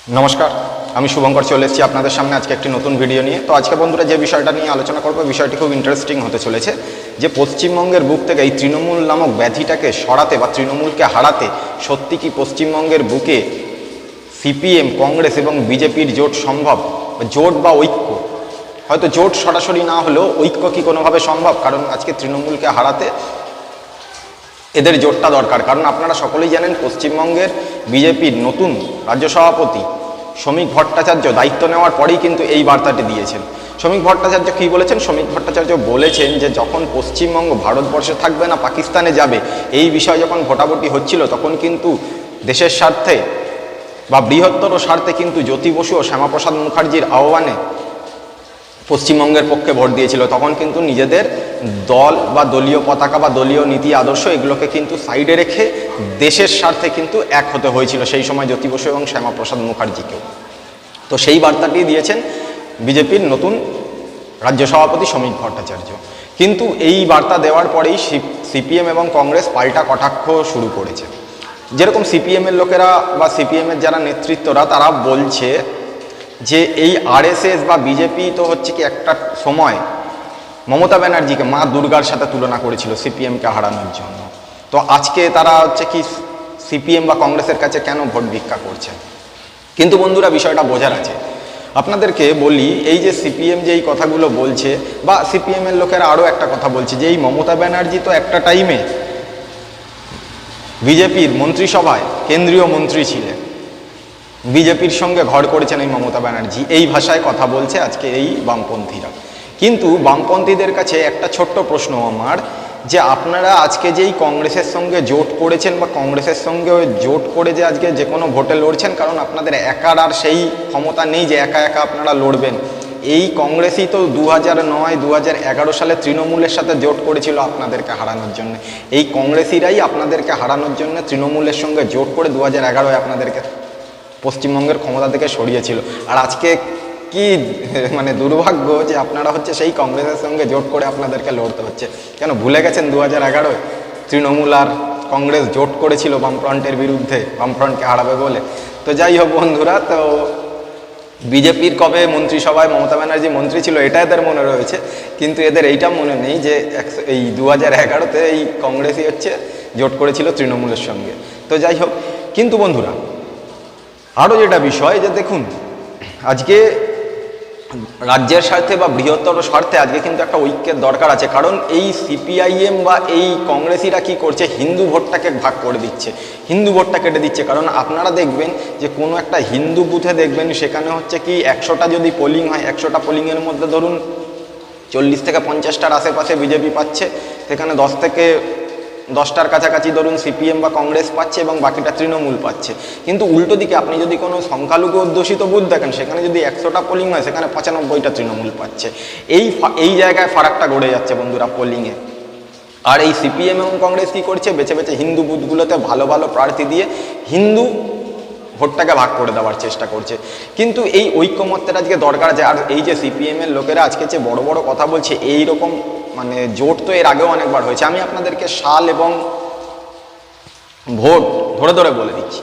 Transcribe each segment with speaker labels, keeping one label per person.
Speaker 1: নমস্কার, আমি শুভঙ্কর চলে এসেছি আপনাদের সামনে আজকে একটি নতুন ভিডিও নিয়ে। তো আজকে বন্ধুরা যে বিষয়টা নিয়ে আলোচনা করব, বিষয়টি খুব ইন্টারেস্টিং হতে চলেছে। যে পশ্চিমবঙ্গের বুক থেকে এই তৃণমূল নামক ব্যাধিটাকে সরাতে বা তৃণমূলকে হারাতে সত্যি কি পশ্চিমবঙ্গের বুকে সিপিএম, কংগ্রেস এবং বিজেপির জোট সম্ভব? জোট বা ঐক্য, হয়তো জোট সরাসরি না হলেও ঐক্য কি কোনোভাবে সম্ভব? কারণ আজকে তৃণমূলকে হারাতে এদের জোটটা দরকার। কারণ আপনারা সকলেই জানেন পশ্চিমবঙ্গের বিজেপির নতুন রাজ্য সভাপতি শ্রমিক ভট্টাচার্য দায়িত্ব নেওয়ার পরেই কিন্তু এই বার্তাটি দিয়েছেন। শ্রমিক ভট্টাচার্য কী বলেছেন? শ্রমিক ভট্টাচার্য বলেছেন যে যখন পশ্চিমবঙ্গ ভারতবর্ষে থাকবে না পাকিস্তানে যাবে, এই বিষয়ে যখন ভোটাভুটি হচ্ছিল তখন কিন্তু দেশের স্বার্থে বা বৃহত্তর স্বার্থে কিন্তু জ্যোতি বসু ও শ্যামাপ্রসাদ মুখার্জির আহ্বানে পশ্চিমবঙ্গের পক্ষে ভোট দিয়েছিল। তখন কিন্তু নিজেদের দল বা দলীয় পতাকা বা দলীয় নীতি আদর্শ এগুলোকে কিন্তু সাইডে রেখে দেশের স্বার্থে কিন্তু এক হতে হয়েছিল সেই সময় জ্যোতি বসু এবং শ্যামাপ্রসাদ মুখার্জিকেও। তো সেই বার্তাটি দিয়েছেন বিজেপির নতুন রাজ্য সভাপতি শ্রমিক ভট্টাচার্য। কিন্তু এই বার্তা দেওয়ার পরেই সিপিএম এবং কংগ্রেস পাল্টা কটাক্ষ শুরু করেছে। যেরকম সিপিএমের লোকেরা বা সিপিএমের যারা নেতৃত্বরা তারা বলছে যে এই আরএসএস বা বিজেপি তো হচ্ছে কি একটা সময় মমতা ব্যানার্জিকে মা দুর্গার সাথে তুলনা করেছিল সিপিএমকে হারানোর জন্য। তো আজকে তারা হচ্ছে কি সিপিএম বা কংগ্রেসের কাছে কেন ভোট ভিক্ষা করছে? কিন্তু বন্ধুরা বিষয়টা বোঝার আছে। আপনাদেরকে বলি, এই যে সিপিএম যে এই কথাগুলো বলছে বা সিপিএমের লোকেরা আরও একটা কথা বলছে যে এই মমতা ব্যানার্জি তো একটা টাইমে বিজেপির মন্ত্রিসভায় কেন্দ্রীয় মন্ত্রী ছিলেন, বিজেপির সঙ্গে ঘর করেছেন এই মমতা ব্যানার্জি, এই ভাষায় কথা বলছে আজকে এই বামপন্থীরা। কিন্তু বামপন্থীদের কাছে একটা ছোট্ট প্রশ্ন আমার, যে আপনারা আজকে যেই কংগ্রেসের সঙ্গে জোট করেছেন বা কংগ্রেসের সঙ্গে জোট করে যে আজকে যে কোনো ভোটে লড়ছেন, কারণ আপনাদের একার আর সেই ক্ষমতা নেই যে একা একা আপনারা লড়বেন। এই কংগ্রেসই তো 2009-2011 সালে তৃণমূলের সাথে জোট করেছিল আপনাদেরকে হারানোর জন্য। এই কংগ্রেসিরাই আপনাদেরকে হারানোর জন্য তৃণমূলের সঙ্গে জোট করে 2011-এ আপনাদেরকে পশ্চিমবঙ্গের ক্ষমতা থেকে সরিয়েছিল। আর আজকে কি মানে দুর্ভাগ্য যে আপনারা হচ্ছে সেই কংগ্রেসের সঙ্গে জোট করে আপনাদেরকে লড়তে হচ্ছে। কেন ভুলে গেছেন 2011-এ তৃণমূল আর কংগ্রেস জোট করেছিল বামফ্রন্টের বিরুদ্ধে, বামফ্রন্টকে হারাবে বলে? তো যাই হোক বন্ধুরা, তো বিজেপির কবে মন্ত্রিসভায় মমতা ব্যানার্জি মন্ত্রী ছিল এটা এদের মনে রয়েছে, কিন্তু এদের এইটা মনে নেই যে এই 2011-তে এই কংগ্রেসই হচ্ছে জোট করেছিল তৃণমূলের সঙ্গে। তো যাই হোক, কিন্তু বন্ধুরা আরও যেটা বিষয় যে দেখুন, আজকে রাজ্যের স্বার্থে বা বৃহত্তর স্বার্থে আজকে কিন্তু একটা ঐক্যের দরকার আছে। কারণ এই সিপিআইএম বা এই কংগ্রেসিরা কি করছে, হিন্দু ভোটটাকে ভাগ করে দিচ্ছে, হিন্দু ভোটটা কেটে দিচ্ছে। কারণ আপনারা দেখবেন যে কোনো একটা হিন্দু বুথে দেখবেন সেখানে হচ্ছে কি 100টা যদি পোলিং হয়, 100টা পোলিংয়ের মধ্যে ধরুন 40 থেকে 50টার আশেপাশে বিজেপি পাচ্ছে, সেখানে 10টার কাছাকাছি ধরুন সিপিএম বা কংগ্রেস পাচ্ছে এবং বাকিটা তৃণমূল পাচ্ছে। কিন্তু উল্টো দিকে আপনি যদি কোনো সংখ্যালঘু অধ্যুষিত বুথ দেখেন, সেখানে যদি 100টা পোলিং হয় সেখানে 95টা তৃণমূল পাচ্ছে। এই জায়গায় ফারাকটা গড়ে যাচ্ছে বন্ধুরা পোলিংয়ে। আর এই সিপিএম এবং কংগ্রেস কী করছে, বেছে বেছে হিন্দু বুথগুলোতে ভালো ভালো প্রার্থী দিয়ে হিন্দু ভোটটাকে ভাগ করে দেওয়ার চেষ্টা করছে। কিন্তু এই ঐক্যমত্যের আজকে দরকার আছে। আর এই যে সিপিএমের লোকেরা আজকে যে বড় বড় কথা বলছে, এই রকম মানে জোট তো এর আগেও অনেকবার হয়েছে। আমি আপনাদেরকে সাল এবং ভোট ধরে ধরে বলে দিচ্ছি।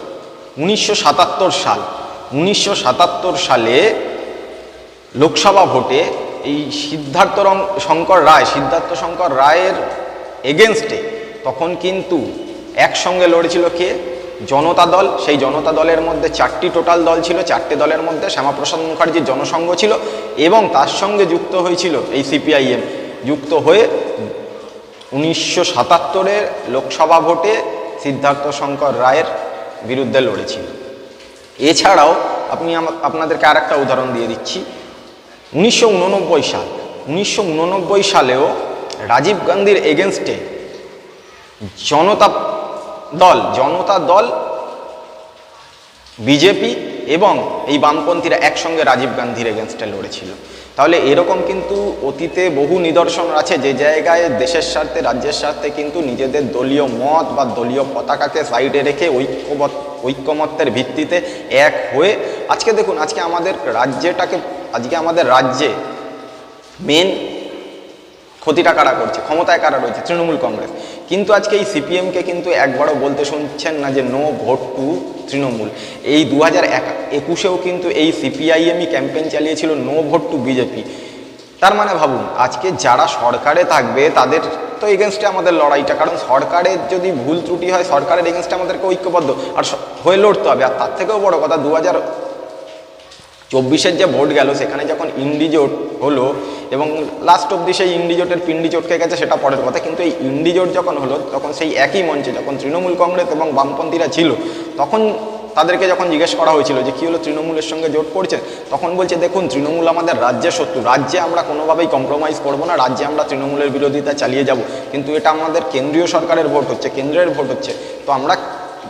Speaker 1: 1977 সালে লোকসভা ভোটে এই সিদ্ধার্থ শঙ্কর রায়ের এগেনস্টে তখন কিন্তু একসঙ্গে লড়েছিল কে? জনতা দল। সেই জনতা দলের মধ্যে 4টি টোটাল দল ছিল, 4টে দলের মধ্যে শ্যামাপ্রসাদ মুখার্জির জনসংঘ ছিল এবং তার সঙ্গে যুক্ত হয়েছিল এই সিপিআইএম। যুক্ত হয়ে 1977-এর লোকসভা ভোটে সিদ্ধার্থ শঙ্কর রায়ের বিরুদ্ধে লড়েছিল। এছাড়াও আপনাদেরকে আর একটা উদাহরণ দিয়ে দিচ্ছি। 1989 সালেও রাজীব গান্ধীর এগেনস্টে জনতা দল, বিজেপি এবং এই বামপন্থীরা একসঙ্গে রাজীব গান্ধীর এগেনস্টে লড়েছিল। তাহলে এরকম কিন্তু অতীতে বহু নিদর্শন আছে যে জায়গায় দেশের স্বার্থে, রাজ্যের স্বার্থে কিন্তু নিজেদের দলীয় মত বা দলীয় পতাকাকে সাইডে রেখে ঐক্যমত্যের ভিত্তিতে এক হয়ে আজকে দেখুন, আজকে আমাদের রাজ্যে মেন ক্ষতিটা কারা করছে? ক্ষমতায় কারা রয়েছে? তৃণমূল কংগ্রেস। কিন্তু আজকে এই সিপিএমকে কিন্তু একবারও বলতে শুনছেন না যে নো ভোট টু তৃণমূল। এই 2021-এও কিন্তু এই সিপিআইএমই ক্যাম্পেইন চালিয়েছিল নো ভোট টু বিজেপি। তার মানে ভাবুন, আজকে যারা সরকারে থাকবে তাদের তো এগেনস্টে আমাদের লড়াইটা, কারণ সরকারের যদি ভুল ত্রুটি হয় সরকারের এগেনস্টে আমাদেরকে ঐক্যবদ্ধ আর হয়ে লড়তে হবে। আর তার থেকেও বড় কথা, 2024-এর যে ভোট গেল সেখানে যখন ইন্ডিজোট হলো এবং লাস্ট অব্দি সেই ইন্ডিজোটের পিন্ডি চটকে গেছে সেটা পরের কথা, কিন্তু এই ইন্ডিজোট যখন হলো তখন সেই একই মঞ্চে যখন তৃণমূল কংগ্রেস এবং বামপন্থীরা ছিল তখন তাদেরকে যখন জিজ্ঞেস করা হয়েছিল যে কী হলো তৃণমূলের সঙ্গে জোট করছে, তখন বলছে দেখুন তৃণমূল আমাদের রাজ্যের শত্রু, রাজ্যে আমরা কোনোভাবেই কম্প্রোমাইজ করবো না, রাজ্যে আমরা তৃণমূলের বিরোধিতা চালিয়ে যাব, কিন্তু এটা আমাদের কেন্দ্রীয় সরকারের ভোট হচ্ছে, কেন্দ্রের ভোট হচ্ছে, তো আমরা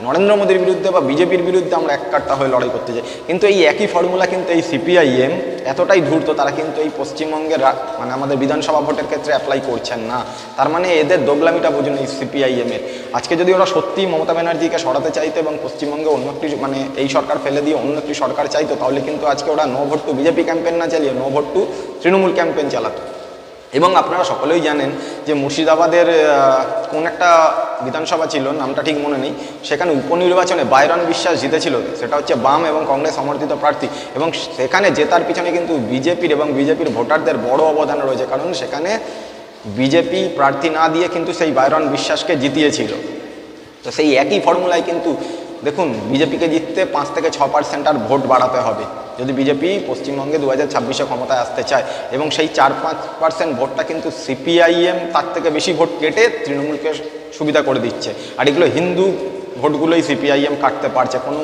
Speaker 1: নরেন্দ্র মোদীর বিরুদ্ধে বা বিজেপির বিরুদ্ধে আমরা এককাট্টা হয়ে লড়াই করতে চাই। কিন্তু এই একই ফর্মুলা কিন্তু এই সিপিআইএম এতটাই ধূর্ত, তারা কিন্তু এই পশ্চিমবঙ্গের মানে আমাদের বিধানসভা ভোটের ক্ষেত্রে অ্যাপ্লাই করছেন না। তার মানে এদের দোগলামিটা বুঝুন এই সিপিআইএমের। আজকে যদি ওরা সত্যিই মমতা ব্যানার্জিকে সরাতে চাইতো এবং পশ্চিমবঙ্গে অন্য একটি মানে এই সরকার ফেলে দিয়ে অন্য একটি সরকার চাইতো, তাহলে কিন্তু আজকে ওরা no vote to BJP campaign না চালিয়ে no vote to Trinamool campaign চালাতো। এবং আপনারা সকলেই জানেন যে মুর্শিদাবাদের কোন একটা বিধানসভা ছিল, নামটা ঠিক মনে নেই, সেখানে উপনির্বাচনে বাইরন বিশ্বাস জিতেছিল, সেটা হচ্ছে বাম এবং কংগ্রেস সমর্থিত প্রার্থী, এবং সেখানে জেতার পিছনে কিন্তু বিজেপির এবং বিজেপির ভোটারদের বড় অবদান রয়েছে, কারণ সেখানে বিজেপি প্রার্থী না দিয়ে কিন্তু সেই বাইরন বিশ্বাসকে জিতিয়েছিল। তো সেই একই ফর্মুলায় কিন্তু দেখুন বিজেপিকে জিততে 5 থেকে 6% আর ভোট বাড়াতে হবে যদি বিজেপি পশ্চিমবঙ্গে 2026-এ ক্ষমতায় আসতে চায়, এবং সেই 4-5% ভোটটা কিন্তু সিপিআইএম তার থেকে বেশি ভোট কেটে তৃণমূলকে সুবিধা করে দিচ্ছে। আর এগুলো হিন্দু ভোটগুলোই সিপিআইএম কাটতে পারছে, কোনো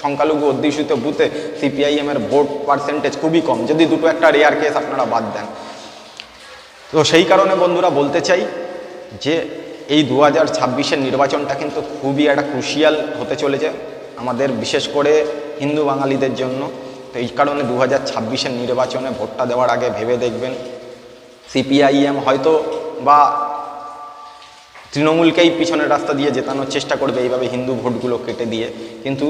Speaker 1: সংখ্যালঘু অধ্যুষিত বুথে সিপিআইএমের ভোট পার্সেন্টেজ খুবই কম, যদি দুটো একটা রেয়ার কেস আপনারা বাদ দেন। তো সেই কারণে বন্ধুরা বলতে চাই যে এই 2026-এর নির্বাচনটা কিন্তু খুবই একটা ক্রুশিয়াল হতে চলেছে আমাদের, বিশেষ করে হিন্দু বাঙালিদের জন্য। তো এই কারণে 2026-এর নির্বাচনে ভোটটা দেওয়ার আগে ভেবে দেখবেন। সিপিআইএম হয়তো বা তৃণমূলকেই পিছনের রাস্তা দিয়ে জেতানোর চেষ্টা করবে এইভাবে হিন্দু ভোটগুলো কেটে দিয়ে, কিন্তু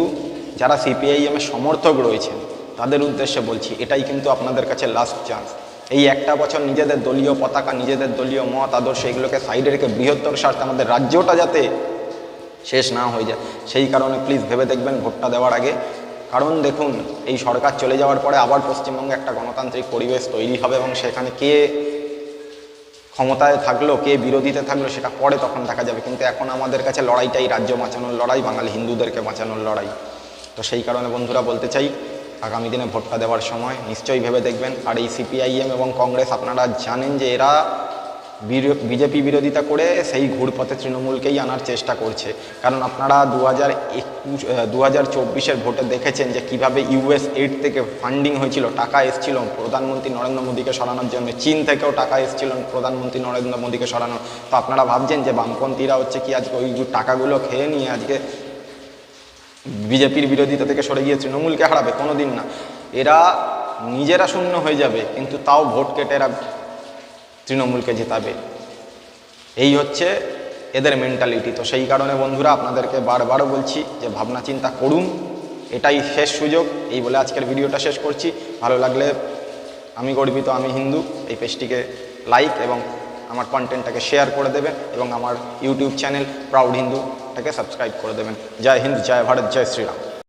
Speaker 1: যারা সিপিআইএমের সমর্থক রয়েছেন তাদের উদ্দেশ্যে বলছি এটাই কিন্তু আপনাদের কাছে লাস্ট চান্স। এই একটা বছর নিজেদের দলীয় পতাকা, নিজেদের দলীয় মত আদর্শ এগুলোকে সাইডে রেখে বৃহত্তর স্বার্থে আমাদের রাজ্যটা যাতে শেষ না হয়ে যায়, সেই কারণে প্লিজ ভেবে দেখবেন ভোটটা দেওয়ার আগে। কারণ দেখুন এই সরকার চলে যাওয়ার পরে আবার পশ্চিমবঙ্গে একটা গণতান্ত্রিক পরিবেশ তৈরি হবে এবং সেখানে কে ক্ষমতায় থাকলো কে বিরোধীতে থাকলো সেটা পরে তখন দেখা যাবে, কিন্তু এখন আমাদের কাছে লড়াইটাই রাজ্য বাঁচানোর লড়াই, বাঙালি হিন্দুদেরকে বাঁচানোর লড়াই। তো সেই কারণে বন্ধুরা বলতে চাই আগামী দিনে ভোটটা দেওয়ার সময় নিশ্চয়ই ভেবে দেখবেন। আর এই সিপিআইএম এবং কংগ্রেস আপনারা জানেন যে এরা বিজেপি বিরোধিতা করে সেই ঘুরপথে তৃণমূলকেই আনার চেষ্টা করছে, কারণ আপনারা 2024-এর ভোটে দেখেছেন যে কিভাবে US-8 থেকে ফান্ডিং হয়েছিল, টাকা এসেছিল প্রধানমন্ত্রী নরেন্দ্র মোদীকে সরানোর জন্য, চীন থেকেও টাকা এসেছিল প্রধানমন্ত্রী নরেন্দ্র মোদীকে সরানো। তো আপনারা ভাবছেন যে বামপন্থীরা হচ্ছে কি আজকে ওই টাকাগুলো খেয়ে নিয়ে আজকে বিজেপির বিরোধিতা থেকে সরে গিয়ে তৃণমূলকে হারাবে? কোনো দিন না, এরা নিজেরা শূন্য হয়ে যাবে কিন্তু তাও ভোট কেটে এরা তৃণমূলকে জেতাবে, এই হচ্ছে এদের মেন্টালিটি। তো সেই কারণে বন্ধুরা আপনাদেরকে বারবার বলছি যে ভাবনা চিন্তা করুন, এটাই শেষ সুযোগ। এই বলে আজকের ভিডিওটা শেষ করছি। ভালো লাগলে আমি গর্বিত আমি হিন্দু এই পেজটিকে লাইক এবং আমার কন্টেন্টটাকে শেয়ার করে দেবেন এবং আমার ইউটিউব চ্যানেল প্রাউড হিন্দুটাকে সাবস্ক্রাইব করে দেবেন। জয় হিন্দ, জয় ভারত, জয় শ্রীরাম।